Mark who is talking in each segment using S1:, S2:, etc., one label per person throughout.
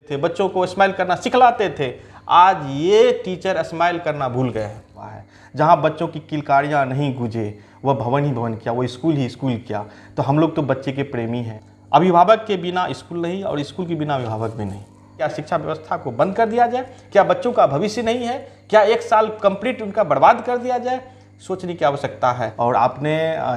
S1: थे, बच्चों को स्माइल करना सिखलाते थे। आज ये टीचर स्माइल करना भूल गए हैं। जहाँ बच्चों की किलकारियाँ नहीं गूंजे, वह भवन ही भवन क्या, वो स्कूल ही स्कूल क्या। तो हम लोग तो बच्चे के प्रेमी हैं। अभिभावक के बिना स्कूल नहीं और स्कूल के बिना अभिभावक भी नहीं। क्या शिक्षा व्यवस्था को बंद कर दिया जाए? क्या बच्चों का भविष्य नहीं है? क्या एक साल कंप्लीट उनका बर्बाद कर दिया जाए? सोचने की आवश्यकता है। और आपने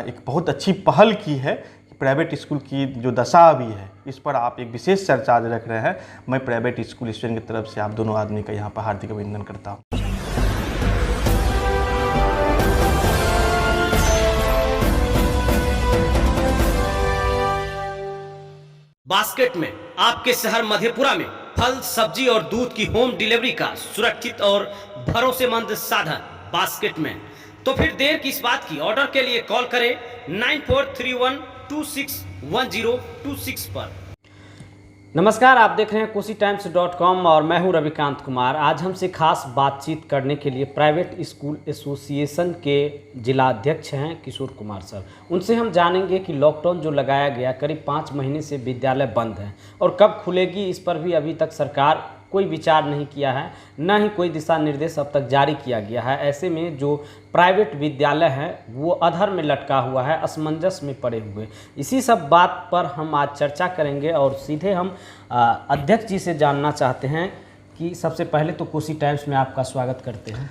S1: एक बहुत अच्छी पहल की है। प्राइवेट स्कूल की जो दशा अभी है, इस पर आप एक विशेष चर्चा आज रख रहे हैं। मैं प्राइवेट स्कूल स्टूडेंट की तरफ से आप दोनों आदमी का यहाँ पर हार्दिक अभिनंदन करता हूँ।
S2: बास्केट में आपके शहर मधेपुरा में फल, सब्जी और दूध की होम डिलीवरी का सुरक्षित और भरोसेमंद साधन बास्केट में। तो फिर देर किस बात की? ऑर्डर के लिए कॉल करें 9431261026 पर।
S3: नमस्कार, आप देख रहे हैं KosiTimes.com और मैं हूं रविकांत कुमार। आज हमसे खास बातचीत करने के लिए प्राइवेट स्कूल एसोसिएशन के जिला अध्यक्ष हैं किशोर कुमार सर। उनसे हम जानेंगे कि लॉकडाउन जो लगाया गया, करीब 5 महीने से विद्यालय बंद हैं और कब खुलेगी, इस पर भी अभी तक सरकार कोई विचार नहीं किया है, न ही कोई दिशा निर्देश अब तक जारी किया गया है। ऐसे में जो प्राइवेट विद्यालय है वो अधर में लटका हुआ है, असमंजस में पड़े हुए। इसी सब बात पर हम आज चर्चा करेंगे और सीधे हम अध्यक्ष जी से जानना चाहते हैं कि सबसे पहले तो कोसी टाइम्स में आपका स्वागत करते हैं।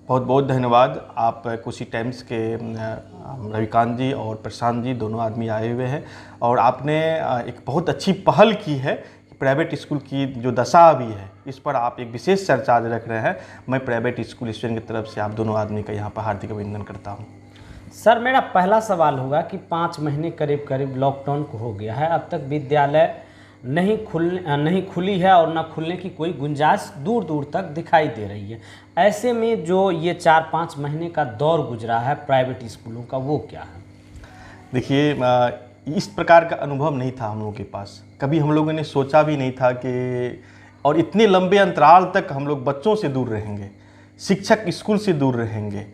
S1: बहुत बहुत धन्यवाद। आप कोसी टाइम्स के रविकांत जी और प्रशांत जी दोनों आदमी आए हुए हैं और आपने एक बहुत अच्छी पहल की है। प्राइवेट स्कूल की जो दशा अभी है, इस पर आप एक विशेष चर्चा आज रख रहे हैं। मैं प्राइवेट स्कूल स्टूडेंट की तरफ से आप दोनों आदमी का यहाँ पर हार्दिक अभिनंदन करता हूँ।
S3: सर, मेरा पहला सवाल होगा कि 5 महीने करीब करीब लॉकडाउन को हो गया है, अब तक विद्यालय नहीं खुली है और न खुलने की कोई गुंजाइश दूर दूर तक दिखाई दे रही है। ऐसे में जो ये 4-5 महीने का दौर गुजरा है प्राइवेट स्कूलों का, वो क्या है?
S1: देखिए, इस प्रकार का अनुभव नहीं था हम लोगों के पास। कभी हम लोगों ने सोचा भी नहीं था कि और इतने लंबे अंतराल तक हम लोग बच्चों से दूर रहेंगे, शिक्षक स्कूल से दूर रहेंगे,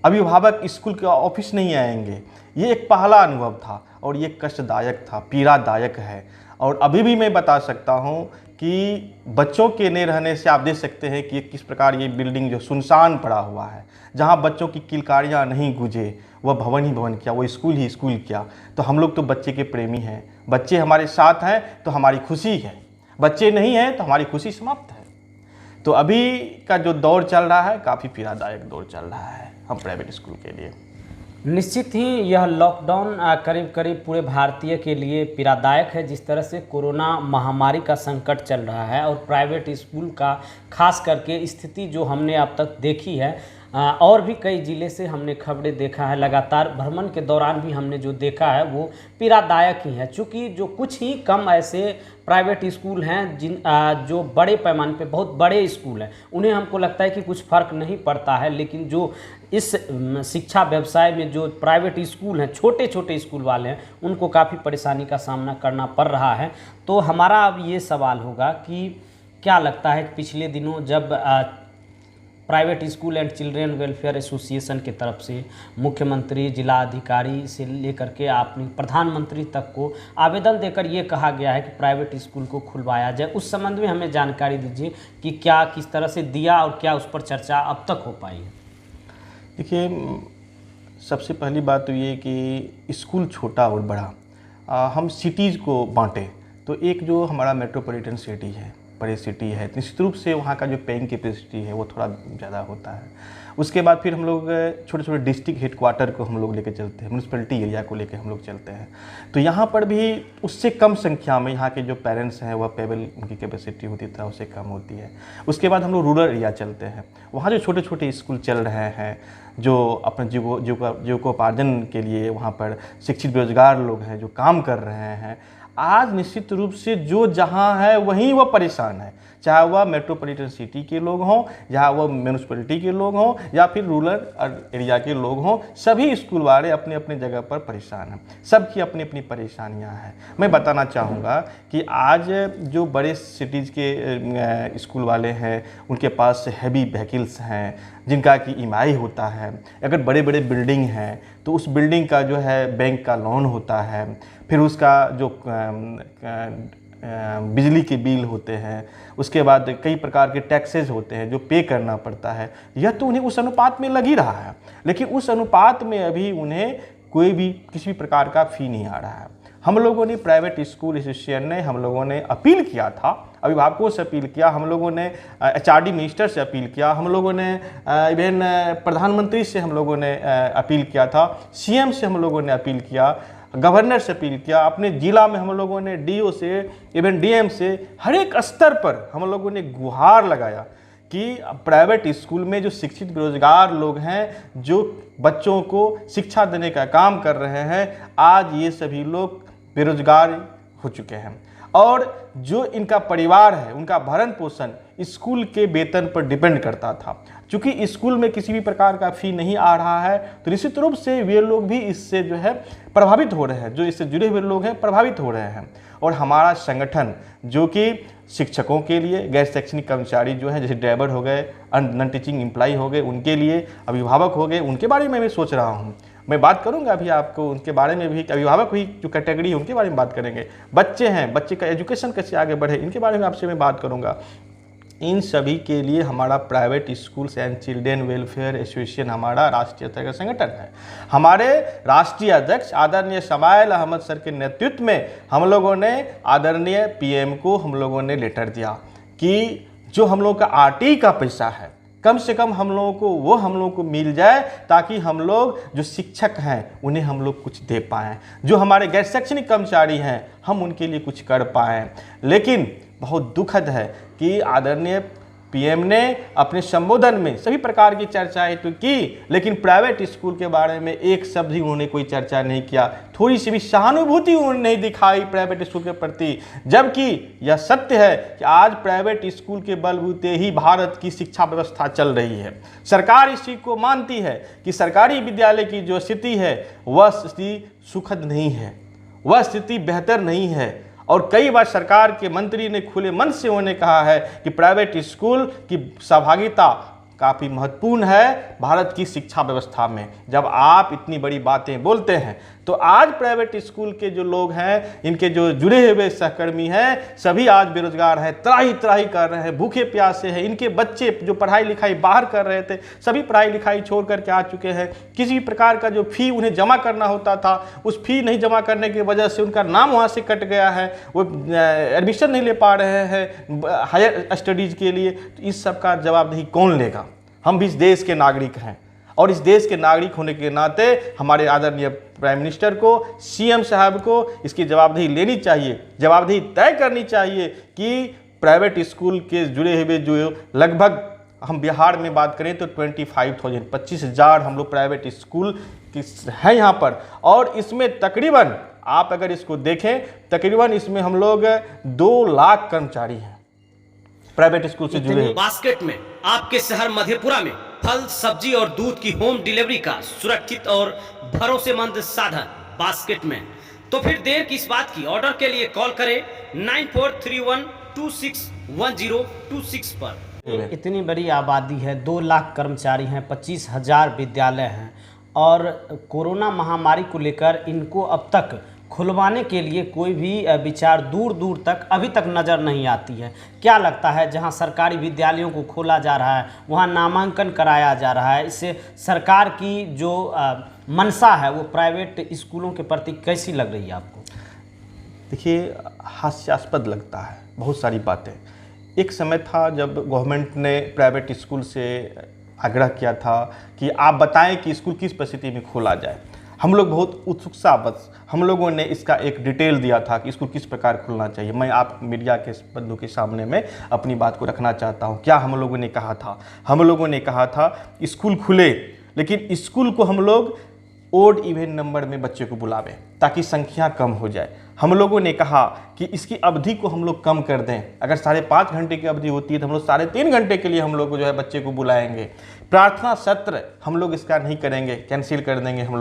S1: अभिभावक स्कूल के ऑफिस नहीं आएंगे। ये एक पहला अनुभव था और ये कष्टदायक था, पीड़ादायक है। और अभी भी मैं बता सकता हूँ कि बच्चों के नहीं रहने से आप देख सकते हैं कि किस प्रकार ये बिल्डिंग जो सुनसान पड़ा हुआ है, जहाँ बच्चों की किलकारियाँ नहीं गूंजे, वह भवन ही भवन क्या, वो स्कूल ही स्कूल क्या। तो हम लोग तो बच्चे के प्रेमी हैं। बच्चे हमारे साथ हैं तो हमारी खुशी है, बच्चे नहीं हैं तो हमारी खुशी समाप्त है। तो अभी का जो दौर चल रहा है, काफ़ी पीड़ादायक दौर चल रहा है हम प्राइवेट स्कूल के लिए।
S3: निश्चित ही यह लॉकडाउन करीब करीब पूरे भारतीय के लिए पीड़ादायक है। जिस तरह से कोरोना महामारी का संकट चल रहा है और प्राइवेट स्कूल का खास करके स्थिति जो हमने अब तक देखी है, और भी कई ज़िले से हमने खबरें देखा है, लगातार भ्रमण के दौरान भी हमने जो देखा है वो पीड़ादायक ही है। चूँकि जो कुछ ही कम ऐसे प्राइवेट स्कूल हैं जो बड़े पैमाने पे बहुत बड़े स्कूल हैं, उन्हें हमको लगता है कि कुछ फ़र्क नहीं पड़ता है। लेकिन जो इस शिक्षा व्यवसाय में जो प्राइवेट स्कूल हैं, छोटे छोटे स्कूल वाले हैं, उनको काफ़ी परेशानी का सामना करना पड़ रहा है। तो हमारा अब ये सवाल होगा कि क्या लगता है कि पिछले दिनों जब private school and children welfare association की तरफ से मुख्यमंत्री, जिला अधिकारी से लेकर के आपने प्रधानमंत्री तक को आवेदन देकर ये कहा गया है कि प्राइवेट स्कूल को खुलवाया जाए, उस संबंध में हमें जानकारी दीजिए कि क्या किस तरह से दिया और क्या उस पर चर्चा अब तक हो पाई है?
S1: देखिए, सबसे पहली बात तो ये कि स्कूल छोटा और बड़ा हम सिटीज़ को बांटें तो एक जो हमारा मेट्रोपॉलिटन सिटी है, बड़ी सिटी है, निश्चित रूप से वहाँ का जो पेइंग कैपेसिटी है वो थोड़ा ज़्यादा होता है। उसके बाद फिर हम लोग छोटे छोटे डिस्ट्रिक्ट हेडक्वार्टर को हम लोग लेके चलते हैं, म्यूनसिपैलिटी एरिया को लेके हम लोग चलते हैं। तो यहाँ पर भी उससे कम संख्या में यहाँ के जो पेरेंट्स हैं वह पेबल उनकी कैपेसिटी होती था उससे कम होती है। उसके बाद हम लोग रूरल एरिया चलते हैं, वहाँ जो छोटे छोटे स्कूल चल रहे हैं, जो अपने जीविकोपार्जन के लिए वहाँ पर शिक्षित बेरोजगार लोग हैं जो काम कर रहे हैं, आज निश्चित रूप से जो जहाँ है वहीं वह परेशान है। चाहे वह मेट्रोपॉलिटन सिटी के लोग हों, या वह म्यूनसिपैलिटी के लोग हों, या फिर रूरल एरिया के लोग हों, सभी स्कूल वाले अपने अपने जगह पर परेशान हैं। सबकी अपनी अपनी परेशानियां हैं। मैं बताना चाहूँगा कि आज जो बड़े सिटीज़ के स्कूल वाले हैं उनके पास हैवी व्हीकल्स हैं जिनका कि ईएमआई होता है। अगर बड़े बड़े बिल्डिंग हैं तो उस बिल्डिंग का जो है बैंक का लोन होता है, फिर उसका जो बिजली के बिल होते हैं, उसके बाद कई प्रकार के टैक्सेस होते हैं जो पे करना पड़ता है। यह तो उन्हें उस अनुपात में लग ही रहा है, लेकिन उस अनुपात में अभी उन्हें कोई भी किसी भी प्रकार का फ़ी नहीं आ रहा है। हम लोगों ने प्राइवेट स्कूल एसोसिएशन ने हम लोगों ने अपील किया था, अभिभावकों से अपील किया, हम लोगों ने HRD मिनिस्टर से अपील किया, हम लोगों ने इवन प्रधानमंत्री से हम लोगों ने अपील किया था, CM से हम लोगों ने अपील किया, गवर्नर से अपील किया, अपने ज़िला में हम लोगों ने DO से इवन DM से हर एक स्तर पर हम लोगों ने गुहार लगाया कि प्राइवेट स्कूल में जो शिक्षित बेरोजगार लोग हैं, जो बच्चों को शिक्षा देने का काम कर रहे हैं, आज ये सभी लोग बेरोजगार हो चुके हैं और जो इनका परिवार है उनका भरण पोषण स्कूल के वेतन पर डिपेंड करता था। चूँकि स्कूल में किसी भी प्रकार का फ़ी नहीं आ रहा है तो निश्चित रूप से वे लोग भी इससे जो है प्रभावित हो रहे हैं, जो इससे जुड़े हुए लोग हैं प्रभावित हो रहे हैं। और हमारा संगठन जो कि शिक्षकों के लिए, गैर शैक्षणिक कर्मचारी जो हैं जैसे ड्राइवर हो गए, नॉन टीचिंग एम्प्लॉय हो गए, उनके लिए, अभिभावक हो गए, उनके बारे में मैं सोच रहा हूँ। मैं बात करूंगा अभी आपको उनके बारे में भी, अभिभावक भी जो कैटेगरी है उनके बारे में बात करेंगे, बच्चे हैं, बच्चे का एजुकेशन कैसे आगे बढ़े इनके बारे में आपसे मैं बात करूंगा। इन सभी के लिए हमारा private schools and children welfare association हमारा राष्ट्रीय स्तर का संगठन है। हमारे राष्ट्रीय अध्यक्ष आदरणीय समाइल अहमद सर के नेतृत्व में हम लोगों ने आदरणीय PM को हम लोगों ने लेटर दिया कि जो हम लोग का RTE का पैसा है कम से कम हम लोगों को वो हम लोगों को मिल जाए, ताकि हम लोग जो शिक्षक हैं उन्हें हम लोग कुछ दे पाएँ, जो हमारे गैर शैक्षणिक कर्मचारी हैं हम उनके लिए कुछ कर पाएँ। लेकिन बहुत दुखद है कि आदरणीय PM ने अपने संबोधन में सभी प्रकार की चर्चाएं तो की, लेकिन प्राइवेट स्कूल के बारे में एक शब्द भी उन्होंने कोई चर्चा नहीं किया, थोड़ी सी भी सहानुभूति उन्होंने नहीं दिखाई प्राइवेट स्कूल के प्रति। जबकि यह सत्य है कि आज प्राइवेट स्कूल के बलबूते ही भारत की शिक्षा व्यवस्था चल रही है। सरकार इस चीज़ को मानती है कि सरकारी विद्यालय की जो स्थिति है वह स्थिति सुखद नहीं है, वह स्थिति बेहतर नहीं है। और कई बार सरकार के मंत्री ने खुले मन से उन्होंने कहा है कि प्राइवेट स्कूल की सहभागिता काफ़ी महत्वपूर्ण है भारत की शिक्षा व्यवस्था में। जब आप इतनी बड़ी बातें बोलते हैं तो आज प्राइवेट स्कूल के जो लोग हैं, इनके जो जुड़े हुए सहकर्मी हैं, सभी आज बेरोजगार हैं, त्राही त्राही कर रहे हैं, भूखे प्यासे हैं। इनके बच्चे जो पढ़ाई लिखाई बाहर कर रहे थे सभी पढ़ाई लिखाई छोड़ करके आ चुके हैं। किसी प्रकार का जो फ़ी उन्हें जमा करना होता था उस फ़ी नहीं जमा करने की वजह से उनका नाम वहाँ से कट गया है, वो एडमिशन नहीं ले पा रहे हैं हायर स्टडीज़ के लिए। तो इस सब का जवाबदेही कौन लेगा? हम भी इस देश के नागरिक हैं और इस देश के नागरिक होने के नाते हमारे आदरणीय प्राइम मिनिस्टर को, CM साहब को इसकी जवाबदेही लेनी चाहिए, जवाबदेही तय करनी चाहिए कि प्राइवेट स्कूल के जुड़े हुए जो लगभग हम बिहार में बात करें तो 25,000 हम लोग प्राइवेट स्कूल हैं यहाँ पर, और इसमें तकरीबन आप अगर इसको देखें तकरीबन इसमें हम लोग 2 लाख कर्मचारी हैं प्राइवेट स्कूल से जुड़े हुए।
S2: बास्केट में आपके शहर मधेपुरा में फल, सब्जी और दूध की होम डिलीवरी का सुरक्षित और भरोसेमंद साधन बास्केट में। तो फिर देर किस बात की? ऑर्डर के लिए कॉल करें 9431261026 पर।
S3: इतनी बड़ी आबादी है, 2 लाख कर्मचारी हैं, 25,000 विद्यालय हैं और कोरोना महामारी को लेकर इनको अब तक खुलवाने के लिए कोई भी विचार दूर दूर तक अभी तक नज़र नहीं आती है। क्या लगता है, जहां सरकारी विद्यालयों को खोला जा रहा है वहां नामांकन कराया जा रहा है, इससे सरकार की जो मंशा है वो प्राइवेट स्कूलों के प्रति कैसी लग रही है आपको?
S1: देखिए, हास्यास्पद लगता है बहुत सारी बातें। एक समय था जब गवर्नमेंट ने प्राइवेट स्कूल से आग्रह किया था कि आप बताएं कि स्कूल किस परिस्थिति में खोला जाए। हम लोग बहुत उत्सुकता बस हम लोगों ने इसका एक डिटेल दिया था कि इसको किस प्रकार खुलना चाहिए। मैं आप मीडिया के बंधु के सामने में अपनी बात को रखना चाहता हूँ। क्या हम लोगों ने कहा था? हम लोगों ने कहा था स्कूल खुले, लेकिन स्कूल को हम लोग ओड इवन नंबर में बच्चे को बुलावें ताकि संख्या कम हो जाए। हम लोगों ने कहा कि इसकी अवधि को हम लोग कम कर दें। अगर 5.5 घंटे की अवधि होती है तो हम लोग 3.5 घंटे के लिए हम लोग जो है बच्चे को बुलाएंगे। प्रार्थना सत्र हम लोग इसका नहीं करेंगे, कैंसिल कर देंगे। हम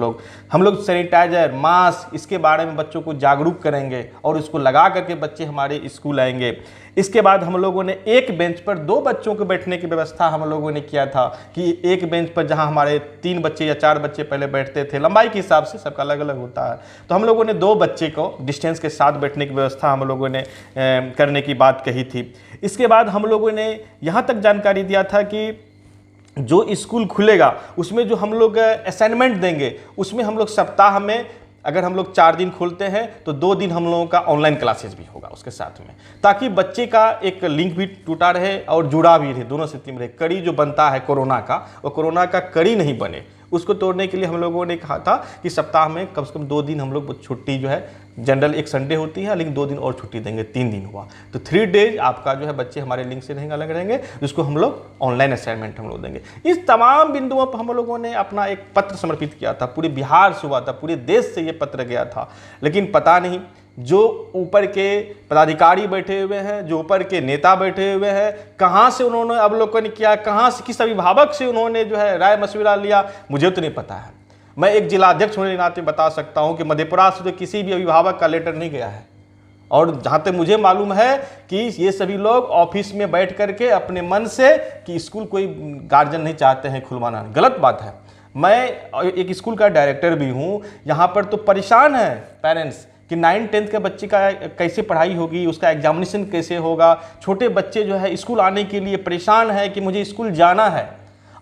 S1: लोग सैनिटाइजर, मास्क इसके बारे में बच्चों को जागरूक करेंगे और इसको लगा करके बच्चे हमारे स्कूल आएंगे। इसके बाद हम लोगों ने एक बेंच पर 2 बच्चों को बैठने की व्यवस्था हम लोगों ने किया था कि एक बेंच पर जहां हमारे 3 बच्चे या 4 बच्चे पहले बैठते थे, लंबाई के हिसाब से सबका अलग अलग होता है, तो हम लोगों ने 2 बच्चे को डिस्टेंस के साथ बैठने की व्यवस्था हम लोगों ने करने की बात कही थी। इसके बाद हम लोगों ने यहाँ तक जानकारी दिया था कि जो स्कूल खुलेगा उसमें जो हम लोग असाइनमेंट देंगे उसमें हम लोग सप्ताह में अगर हम लोग 4 दिन खोलते हैं तो 2 दिन हम लोगों का ऑनलाइन क्लासेस भी होगा उसके साथ में, ताकि बच्चे का एक लिंक भी टूटा रहे और जुड़ा भी रहे, दोनों स्थिति में रहे। कड़ी जो बनता है कोरोना का, वो कोरोना का कड़ी नहीं बने, उसको तोड़ने के लिए हम लोगों ने कहा था कि सप्ताह में कम से कम 2 दिन हम लोग छुट्टी जो है, जनरल एक संडे होती है लेकिन 2 दिन और छुट्टी देंगे, 3 दिन हुआ तो 3 डेज आपका जो है बच्चे हमारे लिंक से रहेंगे, अलग रहेंगे, जिसको हम लोग ऑनलाइन असाइनमेंट हम लोग देंगे। इस तमाम बिंदुओं पर हम लोगों ने अपना एक पत्र समर्पित किया था, पूरे बिहार से हुआ था, पूरे देश से ये पत्र गया था, लेकिन पता नहीं जो ऊपर के पदाधिकारी बैठे हुए हैं, जो ऊपर के नेता बैठे हुए हैं, कहाँ से उन्होंने अवलोकन किया, कहाँ से किस अभिभावक से उन्होंने जो है राय मशविरा लिया, मुझे तो नहीं पता है। मैं एक जिलाध्यक्ष होने के नाते बता सकता हूँ कि मधेपुरा से तो किसी भी अभिभावक का लेटर नहीं गया है, और जहाँ तक मुझे मालूम है कि ये सभी लोग ऑफिस में बैठ करके अपने मन से कि स्कूल कोई गार्जियन नहीं चाहते हैं खुलवाना, गलत बात है। मैं एक स्कूल का डायरेक्टर भी हूँ, यहाँ पर तो परेशान है पेरेंट्स कि 9-10 के बच्चे का कैसे पढ़ाई होगी, उसका एग्जामिनेशन कैसे होगा। छोटे बच्चे जो है स्कूल आने के लिए परेशान है कि मुझे स्कूल जाना है।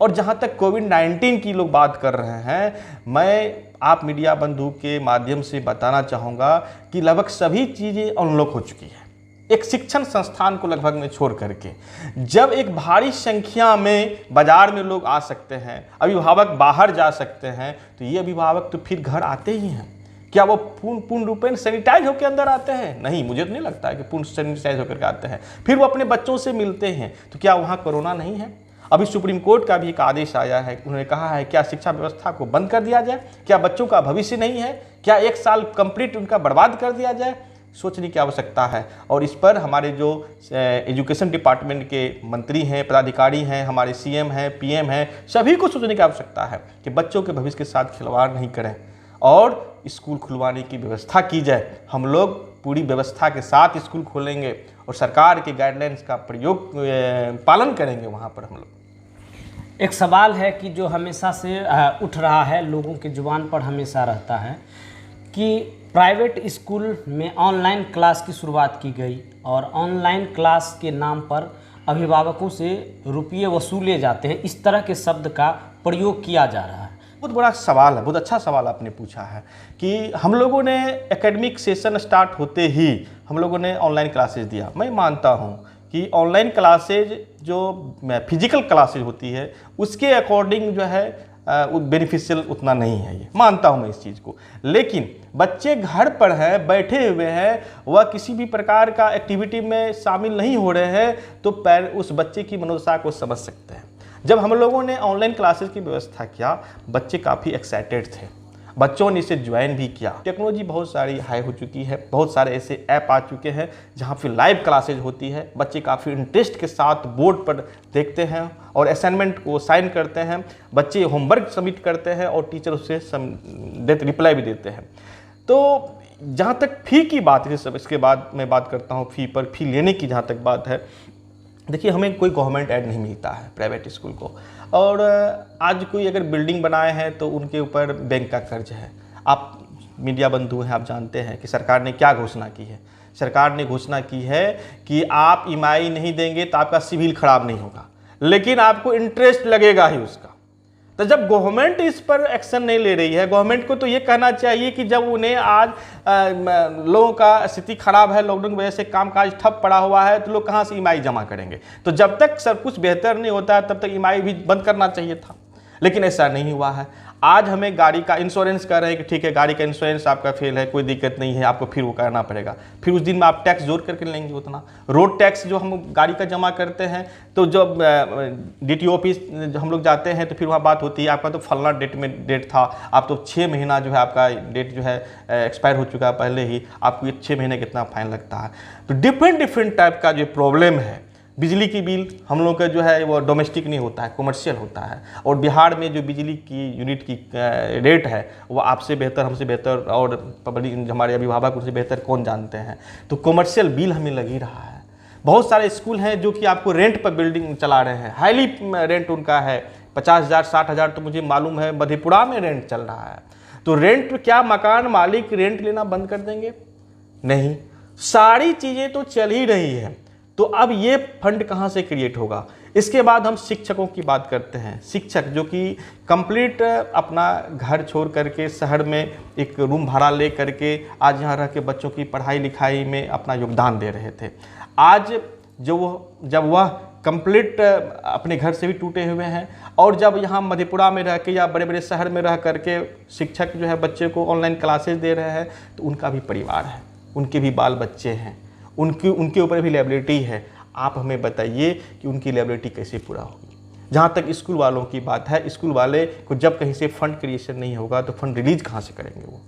S1: और जहाँ तक कोविड-19 की लोग बात कर रहे हैं, मैं आप मीडिया बंधु के माध्यम से बताना चाहूँगा कि लगभग सभी चीज़ें अनलॉक हो चुकी है, एक शिक्षण संस्थान को लगभग में छोड़ करके। जब एक भारी संख्या में बाजार में लोग आ सकते हैं, अभिभावक बाहर जा सकते हैं, तो ये अभिभावक तो फिर घर आते ही हैं। क्या वो पूर्ण रूपेण सैनिटाइज होकर अंदर आते हैं? नहीं, मुझे तो नहीं लगता है कि पूर्ण सैनिटाइज होकर आते हैं। फिर वो अपने बच्चों से मिलते हैं, तो क्या वहाँ कोरोना नहीं है? अभी सुप्रीम कोर्ट का भी एक आदेश आया है, उन्होंने कहा है क्या शिक्षा व्यवस्था को बंद कर दिया जाए? क्या बच्चों का भविष्य नहीं है? क्या 1 साल कंप्लीट उनका बर्बाद कर दिया जाए? सोचने की आवश्यकता है। और इस पर हमारे जो एजुकेशन डिपार्टमेंट के मंत्री हैं, पदाधिकारी हैं, हमारे सीएम हैं, पीएम हैं, सभी को सोचने की आवश्यकता है कि बच्चों के भविष्य के साथ खिलवाड़ नहीं करें और स्कूल खुलवाने की व्यवस्था की जाए। हम लोग पूरी व्यवस्था के साथ स्कूल खोलेंगे और सरकार के गाइडलाइंस का प्रयोग पालन करेंगे। वहाँ पर हम लोग
S3: एक सवाल है कि जो हमेशा से उठ रहा है, लोगों के जुबान पर हमेशा रहता है कि प्राइवेट स्कूल में ऑनलाइन क्लास की शुरुआत की गई और ऑनलाइन क्लास के नाम पर अभिभावकों से रुपये वसूले जाते हैं, इस तरह के शब्द का प्रयोग किया जा रहा है।
S1: बहुत बड़ा सवाल है, बहुत अच्छा सवाल आपने पूछा है कि हम लोगों ने एकेडमिक सेशन स्टार्ट होते ही हम लोगों ने ऑनलाइन क्लासेस दिया। मैं मानता हूँ कि ऑनलाइन क्लासेज जो फिजिकल क्लासेज होती है उसके अकॉर्डिंग जो है बेनिफिशियल उतना नहीं है, ये मानता हूँ मैं इस चीज़ को। लेकिन बच्चे घर पर हैं, बैठे हुए हैं, वह किसी भी प्रकार का एक्टिविटी में शामिल नहीं हो रहे हैं, तो उस बच्चे की मनोदशा को समझ सकते हैं। जब हम लोगों ने ऑनलाइन क्लासेस की व्यवस्था किया, बच्चे काफ़ी एक्साइटेड थे, बच्चों ने इसे ज्वाइन भी किया। टेक्नोलॉजी बहुत सारी हाई हो चुकी है, बहुत सारे ऐसे ऐप आ चुके हैं जहाँ फिर लाइव क्लासेज होती है, बच्चे काफ़ी इंटरेस्ट के साथ बोर्ड पर देखते हैं और असाइनमेंट को साइन करते हैं, बच्चे होमवर्क सबमिट करते हैं और टीचर उससे रिप्लाई भी देते हैं। तो जहाँ तक फ़ी की बात है, सब इसके बाद मैं बात करता हूँ फ़ी पर। फ़ी लेने की जहाँ तक बात है, देखिए हमें कोई गवर्नमेंट ऐड नहीं मिलता है प्राइवेट स्कूल को, और आज कोई अगर बिल्डिंग बनाए हैं तो उनके ऊपर बैंक का कर्ज है। आप मीडिया बंधु हैं, आप जानते हैं कि सरकार ने क्या घोषणा की है। सरकार ने घोषणा की है कि आप ईएमआई नहीं देंगे तो आपका सिविल खराब नहीं होगा, लेकिन आपको इंटरेस्ट लगेगा ही उसका। तो जब गवर्नमेंट इस पर एक्शन नहीं ले रही है, गवर्नमेंट को तो ये कहना चाहिए कि जब उन्हें आज लोगों का स्थिति खराब है, लॉकडाउन की वजह से कामकाज ठप पड़ा हुआ है, तो लोग कहाँ से ईएमआई जमा करेंगे? तो जब तक सब कुछ बेहतर नहीं होता है तब तक ईएमआई भी बंद करना चाहिए था, लेकिन ऐसा नहीं हुआ है। आज हमें गाड़ी का इंश्योरेंस कर रहे हैं कि ठीक है गाड़ी का इंश्योरेंस आपका फेल है, कोई दिक्कत नहीं है, आपको फिर वो करना पड़ेगा। फिर उस दिन में आप टैक्स जोड़ करके लेंगे उतना। रोड टैक्स जो हम गाड़ी का जमा करते हैं, तो जब DTO ऑफिस हम लोग जाते हैं तो फिर वहाँ बात होती है आपका तो फलना डेट में डेट था, आप तो 6 महीना जो है आपका डेट जो है एक्सपायर हो चुका है पहले ही, आपको ये 6 महीने कितना फाइन लगता है। तो डिफरेंट टाइप का जो प्रॉब्लम है। बिजली की बिल हम लोग का जो है वो डोमेस्टिक नहीं होता है, कमर्शियल होता है, और बिहार में जो बिजली की यूनिट की रेट है वो आपसे बेहतर, हमसे बेहतर और पब्लिक हमारे अभिभावक उनसे बेहतर कौन जानते हैं। तो कमर्शियल बिल हमें लग ही रहा है। बहुत सारे स्कूल हैं जो कि आपको रेंट पर बिल्डिंग चला रहे हैं, हाईली रेंट उनका है 50,000 60,000, तो मुझे मालूम है मधेपुरा में रेंट चल रहा है। तो रेंट, क्या मकान मालिक रेंट लेना बंद कर देंगे? नहीं, सारी चीज़ें तो चल ही रही है। तो अब ये फंड कहाँ से क्रिएट होगा? इसके बाद हम शिक्षकों की बात करते हैं। शिक्षक जो कि कंप्लीट अपना घर छोड़ करके शहर में एक रूम भाड़ा ले करके आज यहाँ रह के बच्चों की पढ़ाई लिखाई में अपना योगदान दे रहे थे, आज जब वह कंप्लीट अपने घर से भी टूटे हुए हैं, और जब यहाँ मधेपुरा में रह के या बड़े बड़े शहर में रह करके शिक्षक जो है बच्चे को ऑनलाइन क्लासेस दे रहे हैं, तो उनका भी परिवार है, उनके भी बाल बच्चे हैं, उनके ऊपर भी लायबिलिटी है। आप हमें बताइए कि उनकी लायबिलिटी कैसे पूरा होगी? जहाँ तक स्कूल वालों की बात है, स्कूल वाले को जब कहीं से फंड क्रिएशन नहीं होगा तो फंड रिलीज कहाँ से करेंगे वो?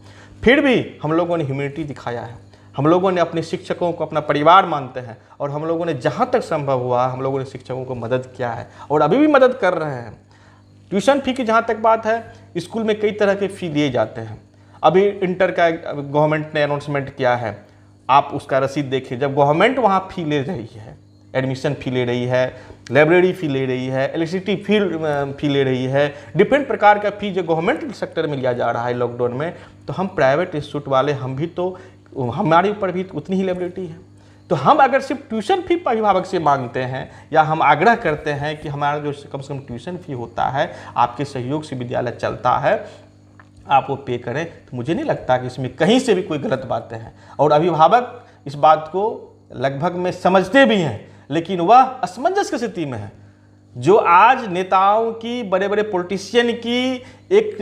S1: फिर भी हम लोगों ने ह्यूमैनिटी दिखाया है, हम लोगों ने अपने शिक्षकों को अपना परिवार मानते हैं, और हम लोगों ने जहाँ तक संभव हुआ हम लोगों ने शिक्षकों को मदद किया है और अभी भी मदद कर रहे हैं। ट्यूशन फी की जहाँ तक बात है, स्कूल में कई तरह के फ़ी दिए जाते हैं। अभी इंटर का गवर्नमेंट ने अनाउंसमेंट किया है, आप उसका रसीद देखिए। जब गवर्नमेंट वहाँ फ़ी ले रही है, एडमिशन फ़ी ले रही है, लाइब्रेरी फ़ी ले रही है, इलेक्ट्रिसिटी फ़ी ले रही है, डिफरेंट प्रकार का फ़ी जो गवर्नमेंट सेक्टर में लिया जा रहा है लॉकडाउन में, तो हम प्राइवेट इंस्टीट्यूट वाले हम भी तो, हमारे ऊपर भी उतनी ही लाइबिलिटी है। तो हम अगर सिर्फ ट्यूशन फी अभिभावक से मांगते हैं या हम आग्रह करते हैं कि हमारा जो कम से कम ट्यूशन फी होता है, आपके सहयोग से विद्यालय चलता है, आप वो पे करें, तो मुझे नहीं लगता कि इसमें कहीं से भी कोई गलत बातें हैं। और अभिभावक इस बात को लगभग में समझते भी हैं, लेकिन वह असमंजस की स्थिति में है। जो आज नेताओं की, बड़े बड़े पॉलिटिशियन की एक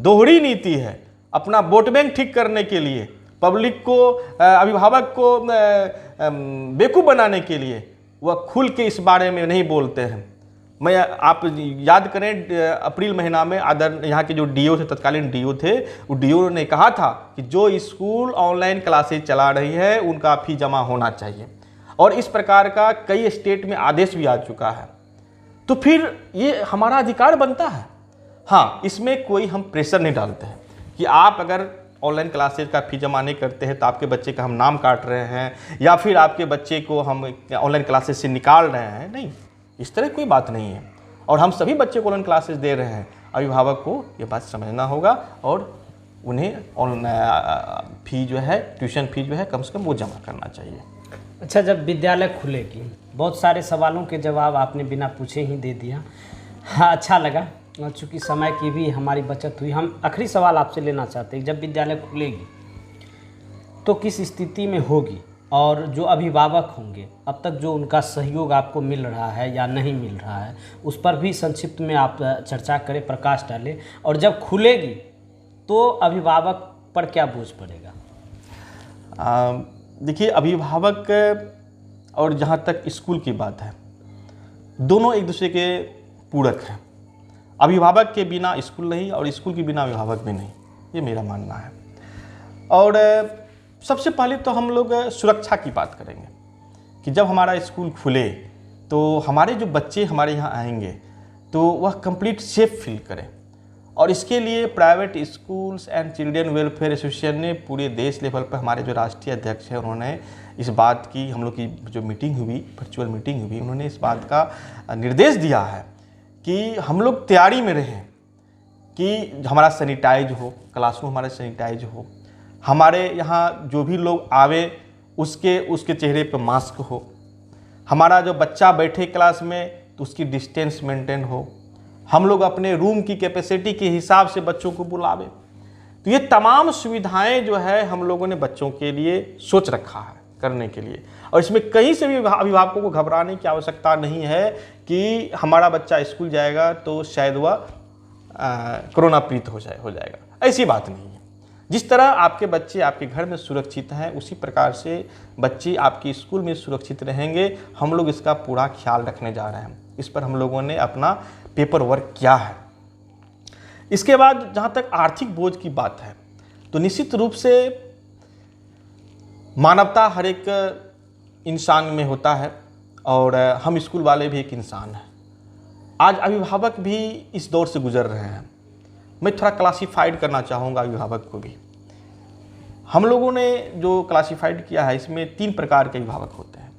S1: दोहरी नीति है, अपना वोट बैंक ठीक करने के लिए, पब्लिक को, अभिभावक को बेवकूफ़ बनाने के लिए, वह खुल के इस बारे में नहीं बोलते हैं। आप याद करें अप्रैल महीना में यहाँ के जो डीओ थे, तत्कालीन डीओ थे, वो डीओ ने कहा था कि जो स्कूल ऑनलाइन क्लासेज चला रही है उनका फी जमा होना चाहिए, और इस प्रकार का कई स्टेट में आदेश भी आ चुका है। तो फिर ये हमारा अधिकार बनता है। हाँ, इसमें कोई हम प्रेशर नहीं डालते हैं कि आप अगर ऑनलाइन क्लासेज का फी जमा नहीं करते हैं तो आपके बच्चे का हम नाम काट रहे हैं या फिर आपके बच्चे को हम ऑनलाइन क्लासेज से निकाल रहे हैं। नहीं, इस तरह कोई बात नहीं है, और हम सभी बच्चे को ऑनलाइन क्लासेस दे रहे हैं। अभिभावक को ये बात समझना होगा और उन्हें फी जो है, ट्यूशन फी जो है, कम से कम वो जमा करना चाहिए।
S3: अच्छा, जब विद्यालय खुलेगी, बहुत सारे सवालों के जवाब आपने बिना पूछे ही दे दिया। हाँ, अच्छा लगा, चूँकि समय की भी हमारी बचत हुई। हम आखिरी सवाल आपसे लेना चाहते हैं, जब विद्यालय खुलेगी तो किस स्थिति में होगी, और जो अभिभावक होंगे अब तक जो उनका सहयोग आपको मिल रहा है या नहीं मिल रहा है, उस पर भी संक्षिप्त में आप चर्चा करें, प्रकाश डालें। और जब खुलेगी तो अभिभावक पर क्या बोझ पड़ेगा?
S1: देखिए, अभिभावक और जहाँ तक स्कूल की बात है, दोनों एक दूसरे के पूरक हैं। अभिभावक के बिना स्कूल नहीं और स्कूल के बिना अभिभावक भी नहीं, ये मेरा मानना है। और सबसे पहले तो हम लोग सुरक्षा की बात करेंगे कि जब हमारा स्कूल खुले तो हमारे जो बच्चे हमारे यहाँ आएंगे तो वह कंप्लीट सेफ फील करें, और इसके लिए private schools and children welfare association ने पूरे देश लेवल पर, हमारे जो राष्ट्रीय अध्यक्ष हैं उन्होंने इस बात की, हम लोग की जो मीटिंग हुई, वर्चुअल मीटिंग हुई, उन्होंने इस बात का निर्देश दिया है कि हम लोग तैयारी में रहें कि हमारा सैनिटाइज हो, क्लासरूम हमारा सैनिटाइज हो, हमारे यहाँ जो भी लोग आवे उसके चेहरे पर मास्क हो, हमारा जो बच्चा बैठे क्लास में तो उसकी डिस्टेंस मेंटेन हो, हम लोग अपने रूम की कैपेसिटी के हिसाब से बच्चों को बुलावे। तो ये तमाम सुविधाएं जो है हम लोगों ने बच्चों के लिए सोच रखा है करने के लिए, और इसमें कहीं से भी अभिभावकों को घबराने की आवश्यकता नहीं है कि हमारा बच्चा स्कूल जाएगा तो शायद वह कोरोना पीड़ित हो जाएगा। ऐसी बात नहीं है। जिस तरह आपके बच्चे आपके घर में सुरक्षित हैं, उसी प्रकार से बच्चे आपके स्कूल में सुरक्षित रहेंगे। हम लोग इसका पूरा ख्याल रखने जा रहे हैं। इस पर हम लोगों ने अपना पेपर वर्क किया है। इसके बाद जहाँ तक आर्थिक बोझ की बात है, तो निश्चित रूप से मानवता हर एक इंसान में होता है, और हम स्कूल वाले भी एक इंसान हैं। आज अभिभावक भी इस दौर से गुजर रहे हैं। मैं थोड़ा क्लासिफाइड करना चाहूँगा अभिभावक को भी। हम लोगों ने जो क्लासिफाइड किया है, इसमें 3 प्रकार के अभिभावक होते हैं।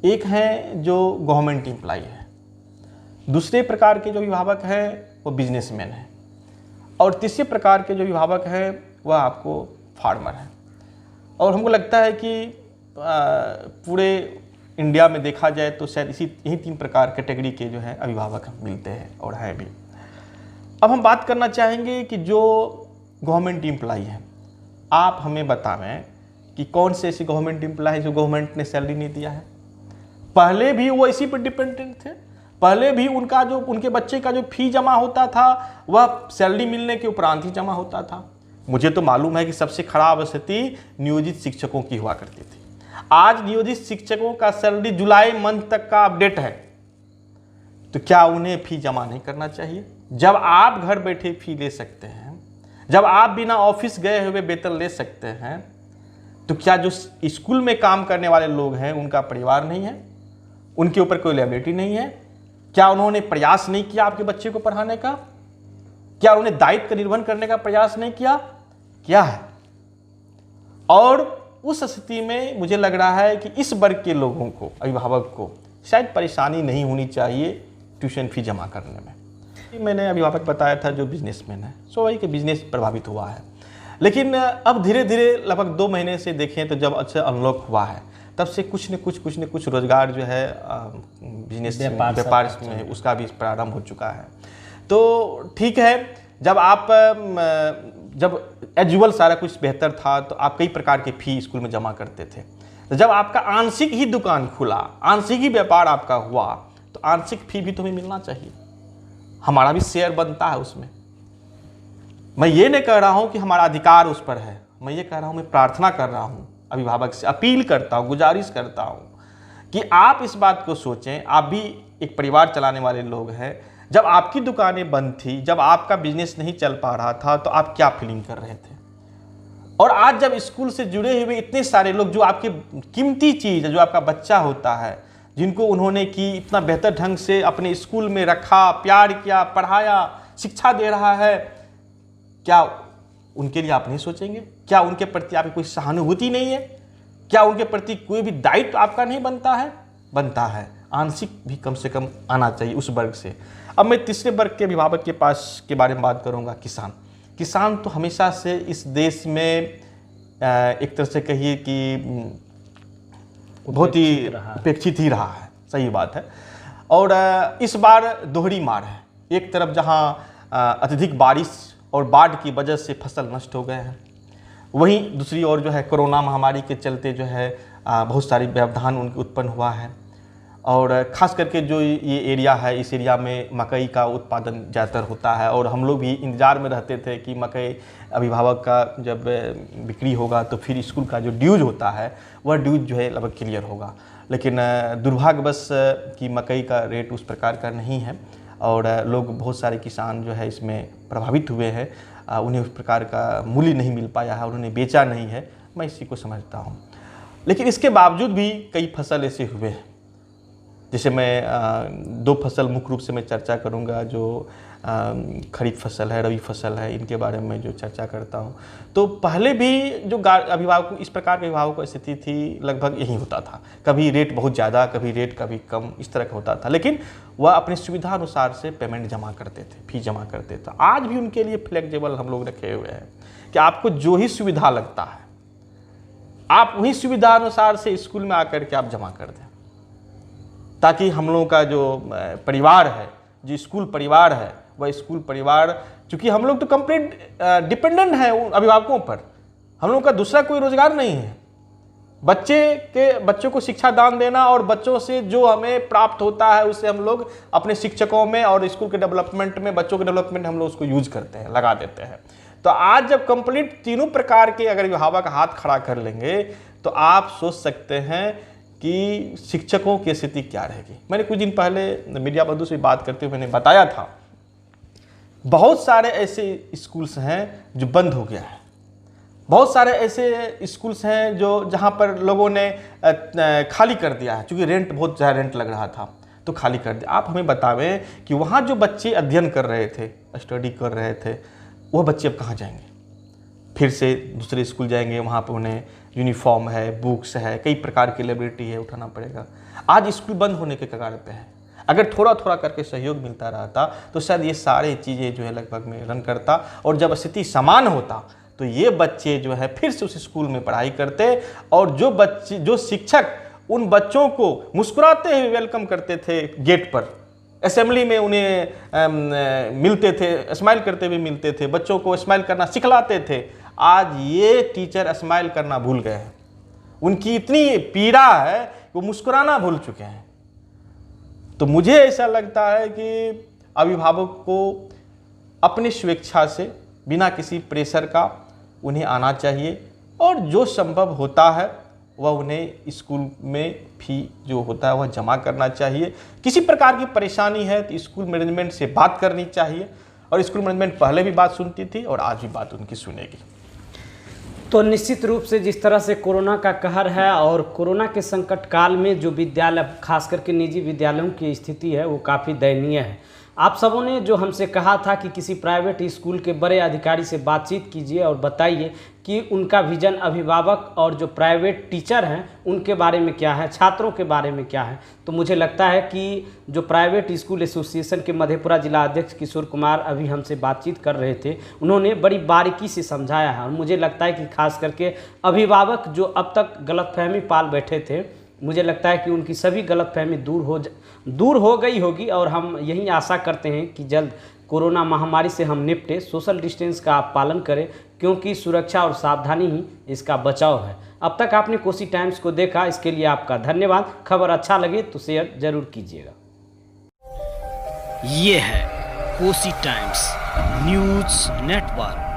S1: एक है जो गवर्नमेंट एम्प्लॉय है, दूसरे प्रकार के जो अभिभावक हैं वो बिजनेसमैन हैं, और तीसरे प्रकार के जो अभिभावक हैं वह आपको फार्मर हैं। और हमको लगता है कि पूरे इंडिया में देखा जाए तो शायद यही 3 प्रकार कैटेगरी के जो है अभिभावक मिलते हैं और हैं भी। अब हम बात करना चाहेंगे कि जो गवर्नमेंट एम्प्लॉई हैं, आप हमें बतावें कि कौन से ऐसे गवर्नमेंट एम्प्लॉय है जो गवर्नमेंट ने सैलरी नहीं दिया है। पहले भी वो इसी पर डिपेंडेंट थे, पहले भी उनके बच्चे का जो फी जमा होता था वह सैलरी मिलने के उपरांत ही जमा होता था। मुझे तो मालूम है कि सबसे खराब स्थिति नियोजित शिक्षकों की हुआ करती थी। आज नियोजित शिक्षकों का सैलरी जुलाई मंथ तक का अपडेट है, तो क्या उन्हें फी जमा नहीं करना चाहिए? जब आप घर बैठे फी ले सकते हैं, जब आप बिना ऑफिस गए हुए वेतन ले सकते हैं, तो क्या जो स्कूल में काम करने वाले लोग हैं उनका परिवार नहीं है, उनके ऊपर कोई लायबिलिटी नहीं है? क्या उन्होंने प्रयास नहीं किया आपके बच्चे को पढ़ाने का? क्या उन्होंने दायित्व का निर्वहन करने का प्रयास नहीं किया? क्या है? और उस स्थिति में मुझे लग रहा है कि इस वर्ग के लोगों को, अभिभावक को शायद परेशानी नहीं होनी चाहिए ट्यूशन फी जमा करने में। मैंने अभिभावक बताया था जो बिजनेसमैन है, सो वही कि बिजनेस प्रभावित हुआ है। लेकिन अब धीरे धीरे लगभग 2 महीने से देखें तो जब अच्छा अनलॉक हुआ है तब से कुछ न कुछ रोजगार जो है बिजनेस व्यापार में उसका भी प्रारंभ हो चुका है। तो ठीक है, जब एजुअल सारा कुछ बेहतर था तो आप कई प्रकार के फी स्कूल में जमा करते थे। तो जब आपका आंशिक ही दुकान खुला, आंशिक ही व्यापार आपका हुआ, तो आंशिक फी भी तुम्हें मिलना चाहिए, हमारा भी शेयर बनता है उसमें। मैं ये नहीं कह रहा हूं कि हमारा अधिकार उस पर है, मैं ये कह रहा हूं, मैं प्रार्थना कर रहा हूं, अभिभावक से अपील करता हूं, गुजारिश करता हूं कि आप इस बात को सोचें। आप भी एक परिवार चलाने वाले लोग हैं। जब आपकी दुकानें बंद थी, जब आपका बिजनेस नहीं चल पा रहा था, तो आप क्या फीलिंग कर रहे थे? और आज जब स्कूल से जुड़े हुए इतने सारे लोग, जो आपकी कीमती चीज़ है, जो आपका बच्चा होता है, जिनको उन्होंने की इतना बेहतर ढंग से अपने स्कूल में रखा, प्यार किया, पढ़ाया, शिक्षा दे रहा है, क्या उनके लिए आप नहीं सोचेंगे? क्या उनके प्रति आपकी कोई सहानुभूति नहीं है? क्या उनके प्रति कोई भी दायित्व आपका नहीं बनता है? बनता है। आंशिक भी कम से कम आना चाहिए उस वर्ग से। अब मैं तीसरे वर्ग के अभिभावक के बारे में बात करूंगा, किसान। किसान तो हमेशा से इस देश में एक तरह से कहिए कि बहुत ही उपेक्षित ही रहा है, सही बात है। और इस बार दोहरी मार है। एक तरफ जहां अत्यधिक बारिश और बाढ़ की वजह से फसल नष्ट हो गए हैं, वहीं दूसरी ओर जो है कोरोना महामारी के चलते जो है बहुत सारी व्यवधान उनकी उत्पन्न हुआ है। और ख़ास करके जो ये एरिया है, इस एरिया में मकई का उत्पादन ज़्यादातर होता है, और हम लोग भी इंतज़ार में रहते थे कि मकई अभिभावक का जब बिक्री होगा तो फिर स्कूल का जो ड्यूज होता है वह ड्यूज जो है लगभग क्लियर होगा। लेकिन दुर्भाग्यवश कि मकई का रेट उस प्रकार का नहीं है, और लोग, बहुत सारे किसान जो है इसमें प्रभावित हुए हैं। उन्हें उस प्रकार का मूल्य नहीं मिल पाया है और उन्हें बेचा नहीं है, मैं इसी को समझता हूँ। लेकिन इसके बावजूद भी कई फसल ऐसे हुए हैं, जैसे मैं 2 फसल मुख्य रूप से मैं चर्चा करूंगा, जो खरीफ फसल है, रबी फसल है, इनके बारे में जो चर्चा करता हूं। तो पहले भी जो अभिभावक, इस प्रकार के अभिभावकों की स्थिति थी, लगभग यही होता था। कभी रेट बहुत ज़्यादा, कभी रेट कभी कम, इस तरह का होता था। लेकिन वह अपनी सुविधा अनुसार से पेमेंट जमा करते थे, फीस जमा करते थे। आज भी उनके लिए फ्लेक्सिबल हम लोग रखे हुए हैं कि आपको जो ही सुविधा लगता है, आप वही सुविधा अनुसार से स्कूल में आकर के आप जमा कर दें, ताकि हम लोगों का जो परिवार है, जो स्कूल परिवार है, वह स्कूल परिवार, चूँकि हम लोग तो कंप्लीट डिपेंडेंट हैं उन अभिभावकों पर, हम लोगों का दूसरा कोई रोजगार नहीं है। बच्चों को शिक्षा दान देना और बच्चों से जो हमें प्राप्त होता है उससे हम लोग अपने शिक्षकों में और स्कूल के डेवलपमेंट में, बच्चों के डेवलपमेंट हम लोग उसको यूज करते हैं, लगा देते हैं। तो आज जब कंप्लीट तीनों प्रकार के अगर अभिभावक हाथ खड़ा कर लेंगे तो आप सोच सकते हैं कि शिक्षकों की स्थिति क्या रहेगी। मैंने कुछ दिन पहले मीडिया बंधु से बात करते हुए मैंने बताया था, बहुत सारे ऐसे स्कूल्स हैं जो बंद हो गया है, बहुत सारे ऐसे स्कूल्स हैं जो जहां पर लोगों ने खाली कर दिया है, क्योंकि रेंट, बहुत ज़्यादा रेंट लग रहा था तो खाली कर दिया। आप हमें बतावें कि वहाँ जो बच्चे अध्ययन कर रहे थे, स्टडी कर रहे थे, वह बच्चे अब कहाँ जाएंगे? फिर से दूसरे स्कूल जाएंगे, वहाँ पर उन्हें यूनिफॉर्म है, बुक्स है, कई प्रकार की लाइब्रेरी है, उठाना पड़ेगा। आज स्कूल बंद होने के कगार पे है। अगर थोड़ा थोड़ा करके सहयोग मिलता रहता तो शायद ये सारी चीज़ें जो है लगभग में रन करता, और जब स्थिति समान होता तो ये बच्चे जो है फिर से उस स्कूल में पढ़ाई करते, और जो शिक्षक उन बच्चों को मुस्कुराते हुए वेलकम करते थे गेट पर, असेंबली में उन्हें मिलते थे, स्माइल करते हुए मिलते थे, बच्चों को स्माइल करना सिखलाते थे, आज ये टीचर स्माइल करना भूल गए हैं। उनकी इतनी पीड़ा है कि वो मुस्कुराना भूल चुके हैं। तो मुझे ऐसा लगता है कि अभिभावक को अपनी स्वेच्छा से बिना किसी प्रेशर का उन्हें आना चाहिए, और जो संभव होता है वह उन्हें स्कूल में फी जो होता है वह जमा करना चाहिए। किसी प्रकार की परेशानी है तो स्कूल मैनेजमेंट से बात करनी चाहिए, और स्कूल मैनेजमेंट पहले भी बात सुनती थी और आज भी बात उनकी सुनेगी।
S3: तो निश्चित रूप से जिस तरह से कोरोना का कहर है और कोरोना के संकट काल में जो विद्यालय, खास करके निजी विद्यालयों की स्थिति है वो काफ़ी दयनीय है। आप सबों ने जो हमसे कहा था कि किसी प्राइवेट स्कूल के बड़े अधिकारी से बातचीत कीजिए और बताइए कि उनका विजन अभिभावक और जो प्राइवेट टीचर हैं उनके बारे में क्या है, छात्रों के बारे में क्या है। तो मुझे लगता है कि जो प्राइवेट स्कूल एसोसिएशन के मधेपुरा जिला अध्यक्ष किशोर कुमार अभी हमसे बातचीत कर रहे थे, उन्होंने बड़ी बारीकी से समझाया है। और मुझे लगता है कि खास करके अभिभावक जो अब तक गलतफहमी पाल बैठे थे, मुझे लगता है कि उनकी सभी गलतफहमी दूर हो गई होगी, और हम यही आशा करते हैं कि जल्द कोरोना महामारी से हम निपटे। सोशल डिस्टेंस का आप पालन करें, क्योंकि सुरक्षा और सावधानी ही इसका बचाव है। अब तक आपने कोसी टाइम्स को देखा, इसके लिए आपका धन्यवाद। खबर अच्छा लगे तो शेयर जरूर कीजिएगा।
S2: ये है कोसी टाइम्स न्यूज़ नेटवर्क।